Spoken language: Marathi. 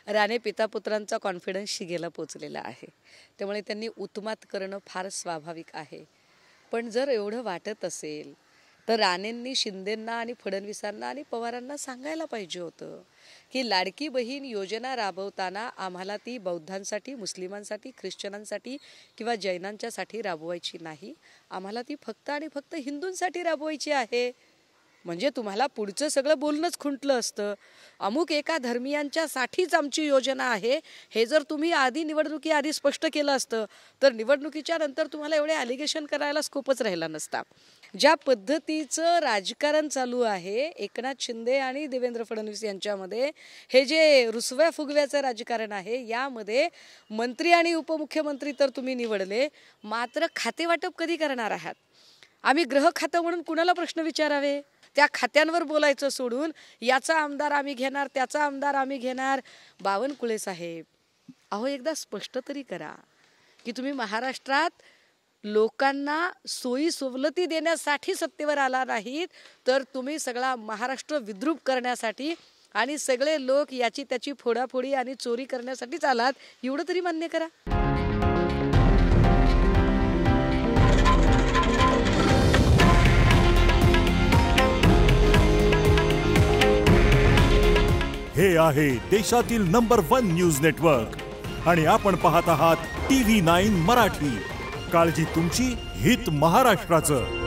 राणे पिता पुत्रांचा कॉन्फिडन्स शिगेला पोचलेला आहे, त्यामुळे त्यांनी उत्मात करणं फार स्वाभाविक आहे. पण जर एवढं वाटत असेल तर राणेंनी शिंदेंना आणि फडणवीसांना आणि पवारांना सांगायला पाहिजे होतं की लाडकी बहीण योजना राबवताना आम्हाला ती बौद्धांसाठी, मुस्लिमांसाठी, ख्रिश्चनांसाठी किंवा जैनांच्यासाठी राबवायची नाही, आम्हाला ती फक्त आणि फक्त हिंदूंसाठी राबवायची आहे. म्हणजे तुम्हाला पुढचं सगळं बोलणंच खुंटलं असतं. अमुक एका धर्मियांच्यासाठीच आमची योजना आहे हे जर तुम्ही निवडणुकीआधी स्पष्ट केलं असतं तर निवडणुकीच्या नंतर तुम्हाला एवढे ॲलिगेशन करायला स्कोपच राहिला नसता. ज्या पद्धतीचं राजकारण चालू आहे एकनाथ शिंदे आणि देवेंद्र फडणवीस यांच्यामध्ये, हे जे रुसव्या फुगव्याचं राजकारण आहे, यामध्ये मंत्री आणि उपमुख्यमंत्री तर तुम्ही निवडले, मात्र खातेवाटप कधी करणार आहात? आम्ही गृह खातं म्हणून कुणाला प्रश्न विचारावे? त्या खात्यांवर बोलायचं सोडून याचा आमदार आम्ही घेणार, त्याचा आमदार आम्ही घेणार. बावनकुळे साहेब, अहो एकदा स्पष्ट तरी करा की तुम्ही महाराष्ट्रात लोकांना सोयी सवलती देण्यासाठी सत्तेवर आला नाहीत, तर तुम्ही सगळा महाराष्ट्र विद्रूप करण्यासाठी आणि सगळे लोक याची त्याची फोडाफोडी आणि चोरी करण्यासाठीच आलात, एवढं तरी मान्य करा. हे आहे देशातील नंबर 1 न्यूज नेटवर्क आणि आपण पाहत आहात TV9 मराठी. काळजी तुमची, हित महाराष्ट्राचं.